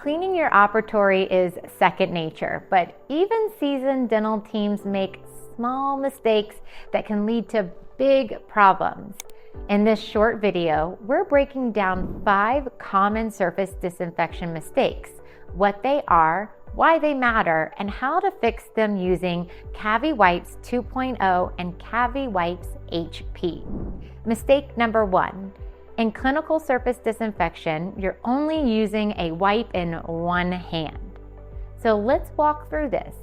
Cleaning your operatory is second nature, but even seasoned dental teams make small mistakes that can lead to big problems. In this short video, we're breaking down 5 common surface disinfection mistakes, what they are, why they matter, and how to fix them using CaviWipes 2.0 and CaviWipes HP. Mistake number 1. In clinical surface disinfection, you're only using a wipe in one hand. So let's walk through this.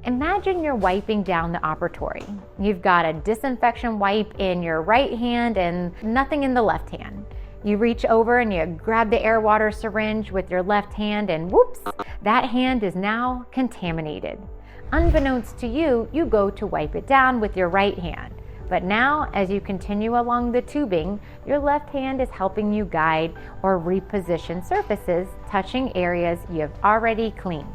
Imagine you're wiping down the operatory. You've got a disinfection wipe in your right hand and nothing in the left hand. You reach over and you grab the air water syringe with your left hand and whoops, that hand is now contaminated. Unbeknownst to you, you go to wipe it down with your right hand. But now, as you continue along the tubing, your left hand is helping you guide or reposition surfaces touching areas you have already cleaned.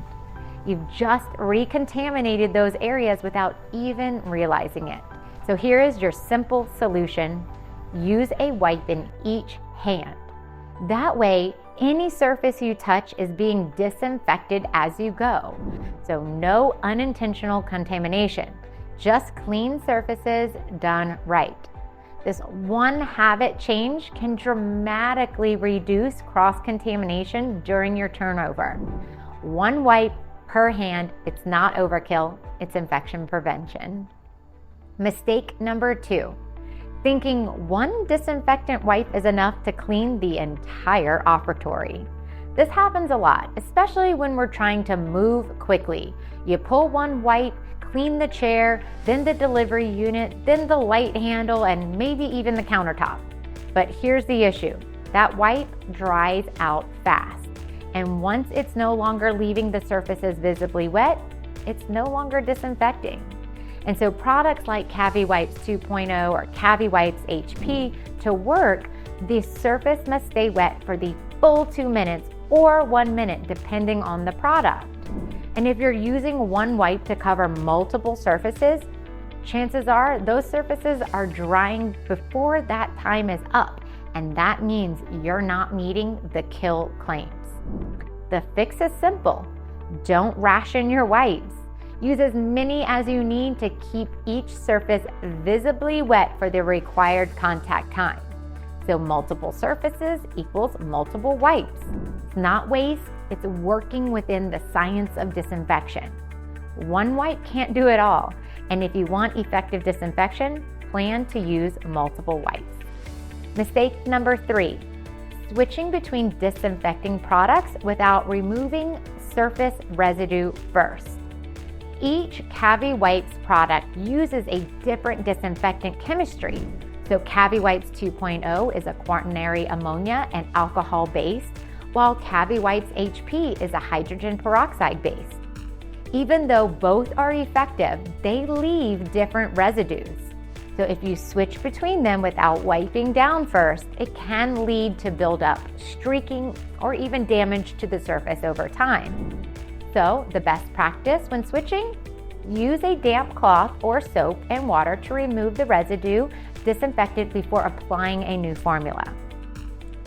You've just recontaminated those areas without even realizing it. So here is your simple solution. Use a wipe in each hand. That way, any surface you touch is being disinfected as you go. So no unintentional contamination. Just clean surfaces done right. This one habit change can dramatically reduce cross-contamination during your turnover. One wipe per hand, it's not overkill, it's infection prevention. Mistake number 2. Thinking one disinfectant wipe is enough to clean the entire operatory. This happens a lot, especially when we're trying to move quickly. You pull one wipe, clean the chair, then the delivery unit, then the light handle, and maybe even the countertop. But here's the issue. That wipe dries out fast. And once it's no longer leaving the surfaces visibly wet, it's no longer disinfecting. And so products like CaviWipes 2.0 or CaviWipes HP, to work, the surface must stay wet for the full 2 minutes or 1 minute, depending on the product. And if you're using one wipe to cover multiple surfaces, chances are those surfaces are drying before that time is up, and that means you're not meeting the kill claims. The fix is simple. Don't ration your wipes. Use as many as you need to keep each surface visibly wet for the required contact time. So multiple surfaces equals multiple wipes. It's not waste, it's working within the science of disinfection. One wipe can't do it all, and if you want effective disinfection, plan to use multiple wipes. Mistake number 3, switching between disinfecting products without removing surface residue first. Each CaviWipes product uses a different disinfectant chemistry. So CaviWipes 2.0 is a quaternary ammonia and alcohol based, while CaviWipes HP is a hydrogen peroxide based. Even though both are effective, they leave different residues. So if you switch between them without wiping down first, it can lead to buildup, streaking, or even damage to the surface over time. So the best practice when switching, use a damp cloth or soap and water to remove the residue, disinfect it before applying a new formula.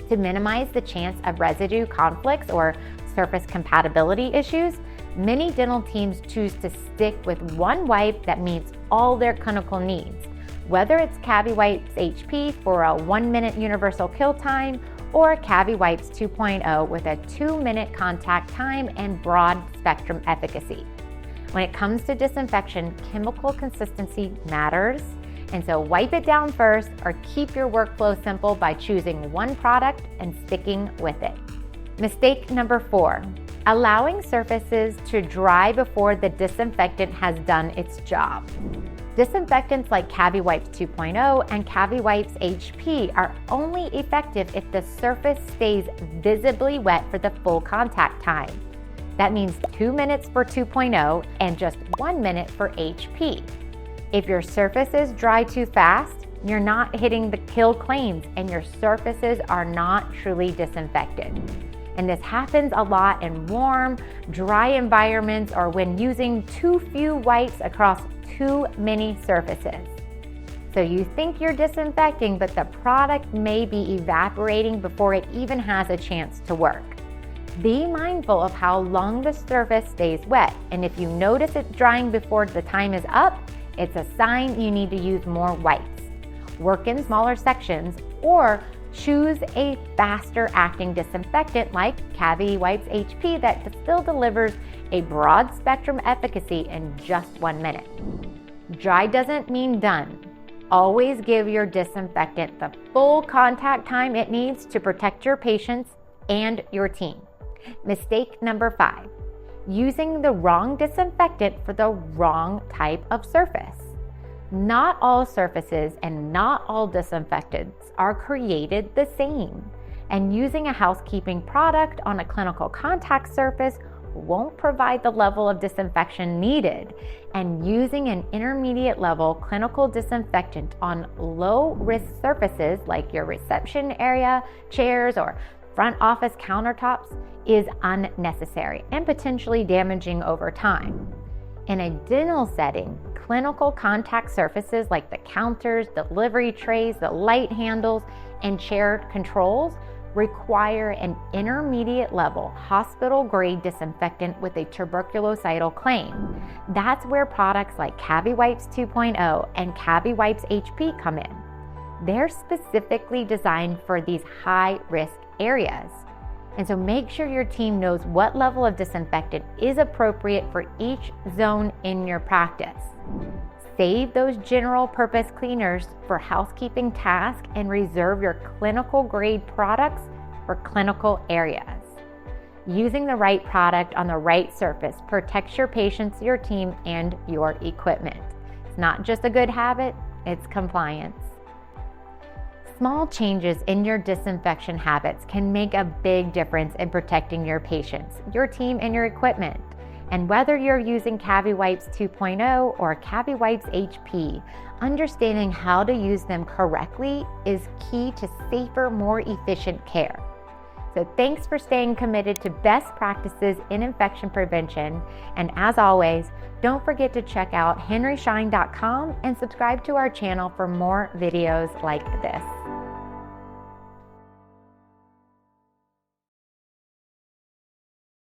To minimize the chance of residue conflicts or surface compatibility issues, many dental teams choose to stick with one wipe that meets all their clinical needs, whether it's CaviWipes HP for a 1-minute universal kill time or CaviWipes 2.0 with a 2-minute contact time and broad spectrum efficacy. When it comes to disinfection, chemical consistency matters, and so wipe it down first or keep your workflow simple by choosing one product and sticking with it. Mistake number 4, allowing surfaces to dry before the disinfectant has done its job. Disinfectants like CaviWipes 2.0 and CaviWipes HP are only effective if the surface stays visibly wet for the full contact time. That means 2 minutes for 2.0 and just 1 minute for HP. If your surfaces dry too fast, you're not hitting the kill claims and your surfaces are not truly disinfected. And this happens a lot in warm, dry environments or when using too few wipes across too many surfaces. So you think you're disinfecting, but the product may be evaporating before it even has a chance to work. Be mindful of how long the surface stays wet, and if you notice it drying before the time is up, it's a sign you need to use more wipes. Work in smaller sections or choose a faster acting disinfectant like CaviWipes HP that still delivers a broad spectrum efficacy in just 1 minute. Dry doesn't mean done. Always give your disinfectant the full contact time it needs to protect your patients and your team. Mistake number 5, using the wrong disinfectant for the wrong type of surface. Not all surfaces and not all disinfectants are created the same, and using a housekeeping product on a clinical contact surface won't provide the level of disinfection needed, and using an intermediate level clinical disinfectant on low risk surfaces like your reception area, chairs, or front office countertops is unnecessary and potentially damaging over time. In a dental setting, clinical contact surfaces like the counters, delivery trays, the light handles, and chair controls require an intermediate level hospital grade disinfectant with a tuberculocidal claim. That's where products like CaviWipes 2.0 and CaviWipes HP come in. They're specifically designed for these high risk areas. And so make sure your team knows what level of disinfectant is appropriate for each zone in your practice. Save those general purpose cleaners for housekeeping tasks and reserve your clinical grade products for clinical areas. Using the right product on the right surface protects your patients, your team, and your equipment. It's not just a good habit, it's compliance. Small changes in your disinfection habits can make a big difference in protecting your patients, your team, and your equipment. And whether you're using CaviWipes 2.0 or CaviWipes HP, understanding how to use them correctly is key to safer, more efficient care. So thanks for staying committed to best practices in infection prevention. And as always, don't forget to check out henryschein.com and subscribe to our channel for more videos like this.